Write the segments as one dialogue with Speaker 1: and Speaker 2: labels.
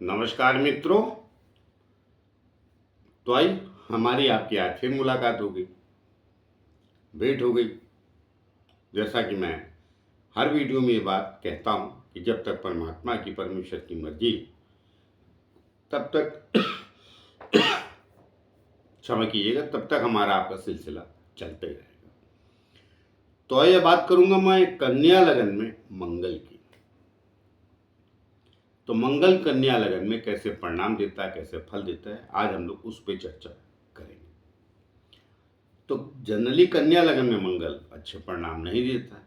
Speaker 1: नमस्कार मित्रों। तो आई हमारी आपकी आज फिर मुलाकात हो गई, भेंट हो गई। जैसा कि मैं हर वीडियो में ये बात कहता हूँ कि जब तक परमात्मा की परमेश्वर की मर्जी तब तक क्षमा कीजिएगा, तब तक हमारा आपका सिलसिला चलते ही रहेगा। तो ये बात करूंगा मैं कन्या लगन में मंगल की। तो मंगल कन्या लगन में कैसे परिणाम देता है, कैसे फल देता है, आज हम लोग उस पर चर्चा करेंगे। तो जनरली कन्या लगन में मंगल अच्छे परिणाम नहीं देता है,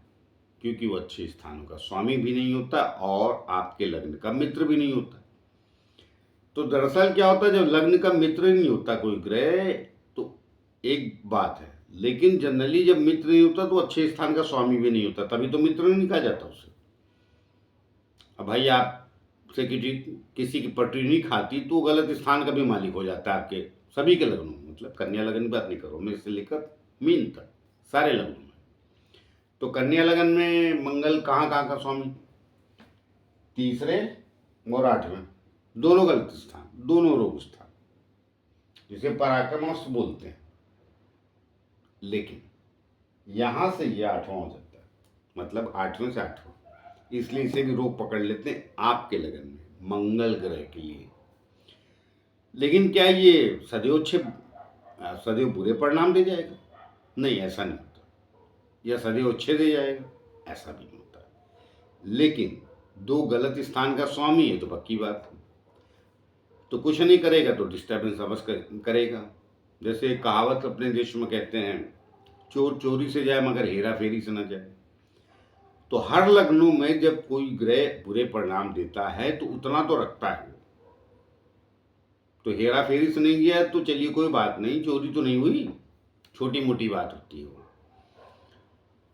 Speaker 1: क्योंकि वो अच्छे स्थानों का स्वामी भी नहीं होता और आपके लग्न का मित्र भी नहीं होता। तो दरअसल क्या होता है, जब लग्न का मित्र नहीं होता कोई ग्रह तो एक बात है, लेकिन जनरली जब मित्र नहीं होता तो अच्छे स्थान का स्वामी भी नहीं होता, तभी तो मित्र नहीं कहा जाता उसे। अब भाई आप से किसी की पटरी नहीं खाती तो गलत स्थान का भी मालिक हो जाता है आपके सभी के लग्नों में। मतलब कन्या लगन की बात नहीं करो, मेरे से लेकर मीन तक सारे लग्नों में। तो कन्या लगन में मंगल कहाँ कहाँ का स्वामी? तीसरे और आठवें, दोनों गलत स्थान, दोनों रोग स्थान, जिसे पराक्रमश बोलते हैं। लेकिन यहां से ये आठवां हो जाता है, मतलब आठवें से आठवां, इसलिए इसे भी रोग पकड़ लेते हैं आपके लगन में मंगल ग्रह के लिए। लेकिन क्या ये सदैव बुरे परिणाम दे जाएगा? नहीं, ऐसा नहीं होता। या सदैव अच्छे दे जाएगा? ऐसा भी नहीं होता। लेकिन दो गलत स्थान का स्वामी है तो पक्की बात है, तो कुछ नहीं करेगा तो डिस्टर्बेंस अवश्य करेगा। जैसे कहावत अपने देश में कहते हैं, चोर चोरी से जाए मगर हेरा फेरी से न जाए। तो हर लग्नों में जब कोई ग्रह बुरे परिणाम देता है तो उतना तो रखता है। तो हेरा फेरी से नहीं गया तो चलिए कोई बात नहीं, चोरी तो नहीं हुई, छोटी मोटी बात होती है वो।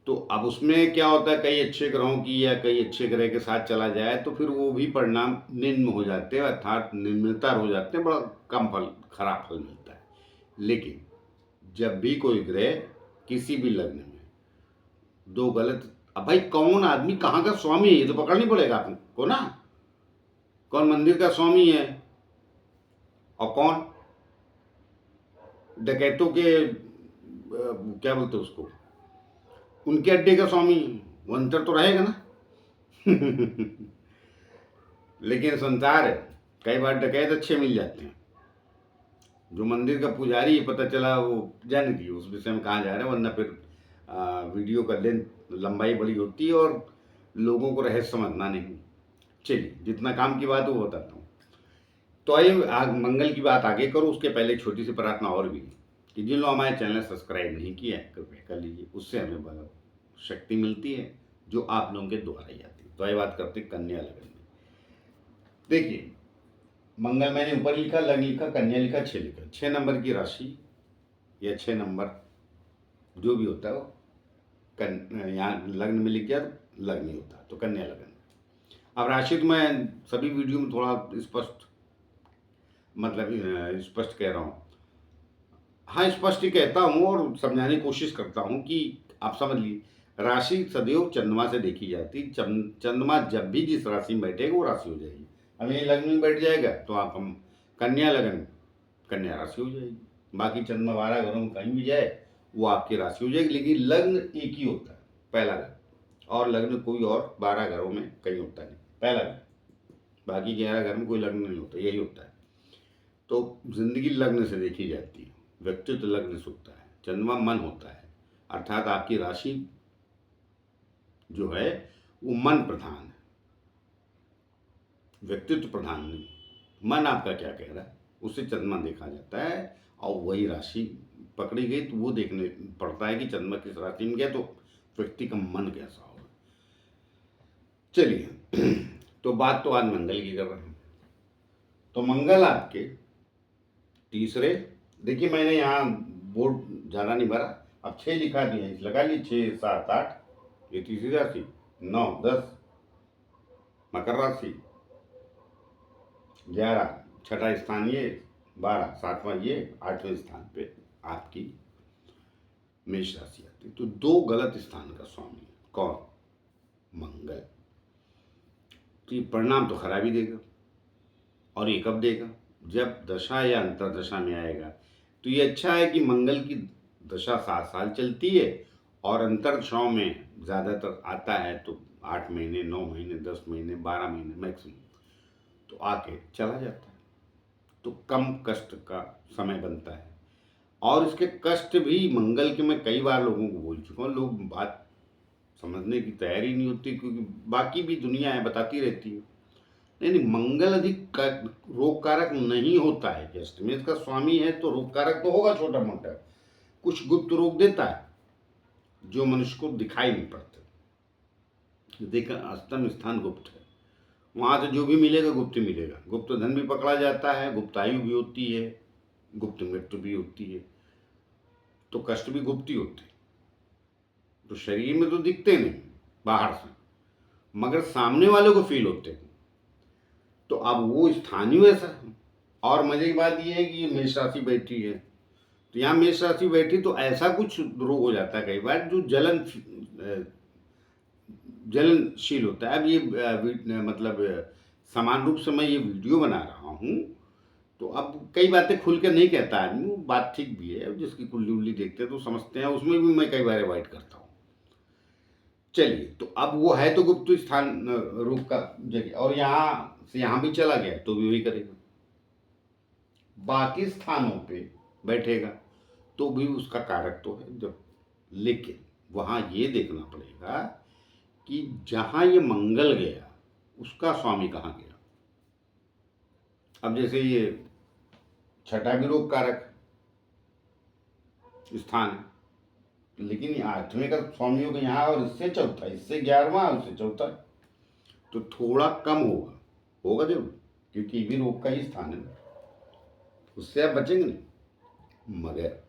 Speaker 1: तो अब उसमें क्या होता है, कई अच्छे ग्रहों की या कई अच्छे ग्रह के साथ चला जाए तो फिर वो भी परिणाम निम्न हो जाते हैं, अर्थात निम्नतर हो जाते हैं, बड़ा कम फल, खराब फल मिलता है। लेकिन जब भी कोई ग्रह किसी भी लग्न में दो गलत, अब भाई कौन आदमी कहाँ का स्वामी है ये तो पकड़नी पड़ेगा आपको ना। कौन मंदिर का स्वामी है और कौन डकैतों के क्या बोलते उसको, उनके अड्डे का स्वामी है, वो अंतर तो रहेगा ना। लेकिन संसार है, कई बार डकैत अच्छे मिल जाते हैं। जो मंदिर का पुजारी है, पता चला वो जाने दिए उस विषय में कहाँ जा रहे हैं, वरना फिर वीडियो का लेंथ लंबाई बड़ी होती है और लोगों को रहस्य समझना नहीं। चलिए, जितना काम की बात है वो बताता हूँ। तो आइए मंगल की बात आगे करो, उसके पहले एक छोटी सी प्रार्थना और भी कि जिन लोग हमारे चैनल सब्सक्राइब नहीं किया है कृपया कर लीजिए, उससे हमें बड़ा शक्ति मिलती है जो आप लोगों के द्वारा ही आती है। तो आइए बात करते हैं कन्या लगन में। देखिए, मंगल मैंने ऊपर लिखा, लग्न लिखा, कन्या लिखा, 6 लिखा, 6 नंबर की राशि या 6 नंबर जो भी होता है वो यहाँ लग्न में लिख गया तो लग्न ही होता है, तो कन्या लगन। अब राशि तो मैं सभी वीडियो में थोड़ा स्पष्ट, मतलब स्पष्ट कह रहा हूँ। हाँ, स्पष्ट ही कहता हूँ और समझाने की कोशिश करता हूँ कि आप समझ लीजिए, राशि सदैव चंद्रमा से देखी जाती। चंद्रमा जब भी जिस राशि में बैठेगा वो राशि हो जाएगी। अब ये लग्न में बैठ जाएगा तो आप हम कन्या लगन, कन्या राशि हो जाएगी। बाकी चंद्रमा 12 घरों में कहीं भी जाए वो आपकी राशि हो जाएगी। लेकिन लग्न एक ही होता है, पहला लग्न, और लग्न कोई और 12 घरों में कहीं होता नहीं, पहला लग्न। बाकी 11 घर में कोई लग्न नहीं होता, यही होता है। तो जिंदगी लग्न से देखी जाती है, व्यक्तित्व लग्न से होता है, चंद्रमा मन होता है, अर्थात आपकी राशि जो है वो मन प्रधान है, व्यक्तित्व प्रधान नहीं। मन आपका क्या कह रहा है उससे चंद्रमा देखा जाता है, और वही राशि पकड़ी गई तो वो देखने पड़ता है कि चंद्रमा किस राशि में गया तो व्यक्ति का मन कैसा होगा। चलिए, तो बात तो आज मंगल की कर रहे हैं। तो मंगल आपके तीसरे, देखिए मैंने यहाँ बोर्ड ज़्यादा नहीं भरा, अब 6 लिखा दिया, इस लगा ली 6 7 8, ये तीसरी राशि, 9 10 मकर राशि, 11 छठा स्थान ये, 12 सातवां ये, 8वें स्थान पे आपकी मेष राशि आती है। तो दो गलत स्थान का स्वामी कौन? मंगल। तो ये परिणाम तो खराब ही देगा। और ये कब देगा? जब दशा या अंतर्दशा में आएगा। तो ये अच्छा है कि मंगल की दशा 7 साल चलती है और अंतर्दशाओं में ज़्यादातर आता है तो 8 महीने, 9 महीने, 10 महीने, 12 महीने मैक्सिमम, तो आके चला जाता है। तो कम कष्ट का समय बनता है। और इसके कष्ट भी मंगल के मैं कई बार लोगों को बोल चुका हूँ, लोग बात समझने की तैयारी नहीं होती, क्योंकि बाकी भी दुनिया है बताती रहती है। नहीं नहीं, मंगल अधिक रोग कारक नहीं होता है। अष्टमेश का स्वामी है तो रोग कारक तो होगा छोटा मोटा, कुछ गुप्त रोग देता है जो मनुष्य को दिखाई नहीं पड़ते। देखा, अष्टम स्थान गुप्त है, वहां से जो भी मिलेगा गुप्त मिलेगा। गुप्त धन भी पकड़ा जाता है, गुप्त आयु भी होती है, गुप्त मृत्यु भी होती है, तो कष्ट भी गुप्त ही होते हैं। तो शरीर में तो दिखते नहीं बाहर से, मगर सामने वाले को फील होते हैं। तो अब वो स्थान ही वैसा है। और मजे की बात ये है कि ये मेष राशि बैठी है, तो यहाँ मेष राशि बैठी तो ऐसा कुछ रोग हो जाता है कई बार जो जलनशील होता है। अब ये मतलब समान रूप से मैं ये वीडियो बना रहा हूँ, तो अब कई बातें खुल के नहीं कहता आदमी, वो बात ठीक भी है। जिसकी कुल्ली उल्ली देखते हैं तो समझते हैं, उसमें भी मैं कई बार अवॉइड करता हूँ। चलिए, तो अब वो है तो गुप्त स्थान रूप का जगह, और यहाँ से यहाँ भी चला गया तो भी वही करेगा। बाकी स्थानों पे बैठेगा तो भी उसका कारक तो है जब, लेकिन वहाँ ये देखना पड़ेगा कि जहाँ ये मंगल गया उसका स्वामी कहाँ गया। अब जैसे ये छठा भी रोग कारक स्थान है, लेकिन ये 8वें का स्वामियों का यहाँ, और इससे चौथा, इससे 11वां, उससे चौथा, तो थोड़ा कम होगा, होगा जरूर, क्योंकि ये भी रोग का ही स्थान है, उससे आप बचेंगे नहीं, मगर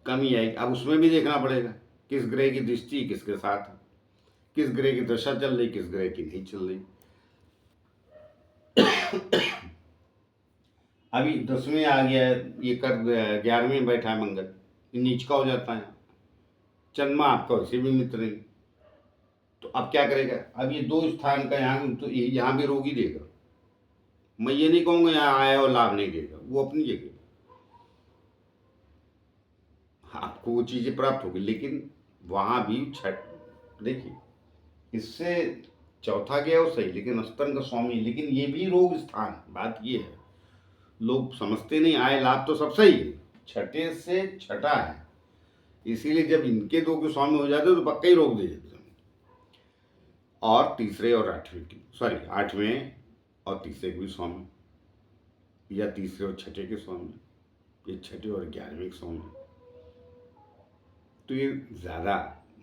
Speaker 1: कम ही आएगी। अब उसमें भी देखना पड़ेगा किस ग्रह की दृष्टि किसके साथ है, किस ग्रह की दशा चल रही, किस ग्रह की नहीं चल रही। अभी 10वें आ गया है, ये कर 11वें बैठा है मंगल, नीच का हो जाता है। चंद्रमा आपका वैसे भी मित्र नहीं, तो अब क्या करेगा? अब ये 2 स्थान का यहाँ, तो यहाँ भी रोग ही देगा। मैं ये नहीं कहूँगा यहाँ आया और लाभ नहीं देगा, वो अपनी जगह आपको वो चीज़ें प्राप्त होगी, लेकिन वहाँ भी छठ देखिए, इससे चौथा गया वो सही, लेकिन अष्टम का स्वामी, लेकिन ये भी रोग स्थान। बात ये है, लोग समझते नहीं, आए लाभ तो सब सही है, छठे से छठा है, इसीलिए जब इनके 2 के स्वामी हो जाते तो पक्का ही रोक दे देते हैं। और तीसरे और 8वें की, सॉरी 8वें और तीसरे के भी स्वामी, या तीसरे और छठे के स्वामी, ये छठे और 11वें के स्वामी, तो ये ज़्यादा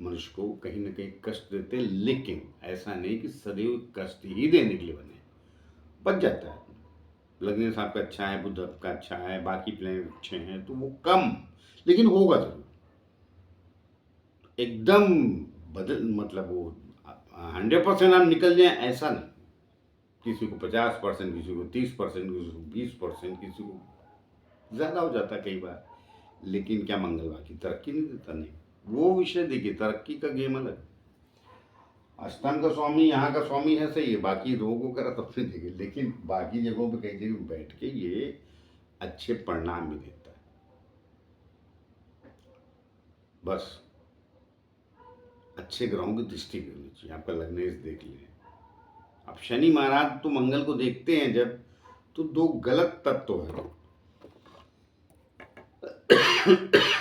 Speaker 1: मनुष्य को कहीं ना कहीं कष्ट देते हैं। लेकिन ऐसा नहीं कि सदैव कष्ट ही देने के लिए बने, बच जाता है। लग्न साहब का अच्छा है, बुध का अच्छा है, बाकी प्लेनेट अच्छे हैं, तो वो कम, लेकिन होगा जरूर। एकदम बदल, मतलब वो 100% आप निकल जाए ऐसा नहीं, किसी को 50%, किसी को 30%, किसी को 20%, किसी को ज़्यादा हो जाता है कई बार। लेकिन क्या मंगलवार की तरक्की नहीं देता? नहीं, वो विषय देखिए, तरक्की का गेम अलग। अष्टम का स्वामी यहाँ का स्वामी है सही है, बाकी रोग वगैरह तब से देखे, लेकिन बाकी जगहों पे कई जगह बैठ के ये अच्छे परिणाम भी देता है। बस अच्छे ग्रहों की दृष्टि करनी चाहिए, आपका लग्नेश देख लें। अब शनि महाराज तो मंगल को देखते हैं जब, तो 2 गलत तत्व है।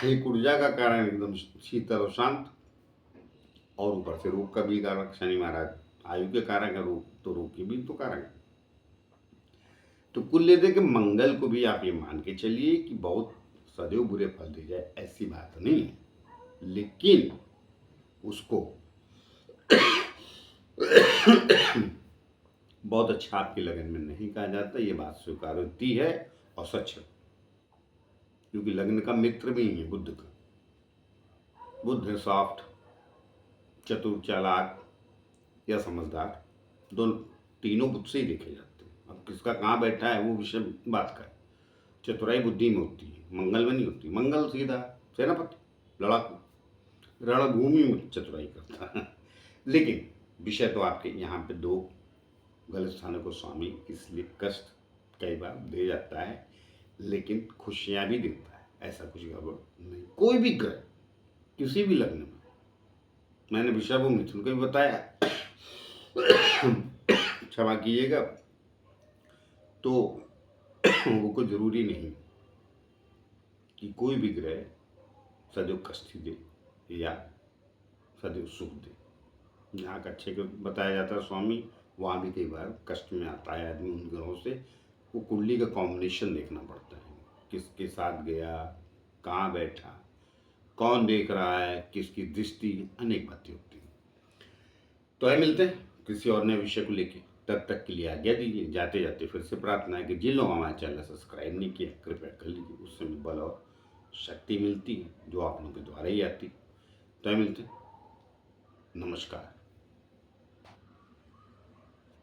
Speaker 1: एक ऊर्जा का कारण एकदम शीतल और शांत, और ऊपर से रोग का भी कारक शनि महाराज, आयु के कारक है रोग, तो रोग की भी तो कारक है। तो कुल लेते कि मंगल को भी आप ये मान के चलिए कि बहुत सदैव बुरे फल दे जाए, ऐसी बात नहीं है, लेकिन उसको बहुत अच्छा आपकी लगन में नहीं कहा जाता, ये बात स्वीकार होती है और सच है, क्योंकि लग्न का मित्र भी है बुध का। बुध है सॉफ्ट, चतुर, चालाक या समझदार, दोनों तीनों बुध से ही देखे जाते हैं। अब किसका कहाँ बैठा है वो विषय बात का है। चतुराई बुद्धि में होती है, मंगल में नहीं होती। मंगल सीधा सेनापति, लड़ाकू, रणभूमि में चतुराई करता है। लेकिन विषय तो आपके यहाँ पे 2 गलत स्थानों को स्वामी, इसलिए कष्ट कई बार दे जाता है, लेकिन खुशियाँ भी देता है, ऐसा कुछ गड़बड़ नहीं। कोई भी ग्रह किसी भी लग्न में, मैंने वृषभ और मिथुन को भी बताया, क्षमा कीजिएगा, तो वो कोई जरूरी नहीं कि कोई भी ग्रह सदैव कष्ट ही दे या सदैव सुख दे। जहाँ का अच्छे को बताया जाता है स्वामी, वहाँ भी कई बार कष्ट में आता है आदमी उन ग्रहों से। वो कुंडली का कॉम्बिनेशन देखना पड़ता है, किसके साथ गया, कहाँ बैठा, कौन देख रहा है, किसकी दृष्टि, अनेक बातें होती हैं। तो है, मिलते हैं किसी और नए विषय को लेके, तब तक के लिए आज्ञा दीजिए। जाते जाते फिर से प्रार्थना है कि जिन लोगों हमारे चैनल सब्सक्राइब नहीं किया, कृपया कर लीजिए, उससे हमें बल और शक्ति मिलती है जो आप लोगों के द्वारा ही आती। तो है, मिलते हैं, नमस्कार।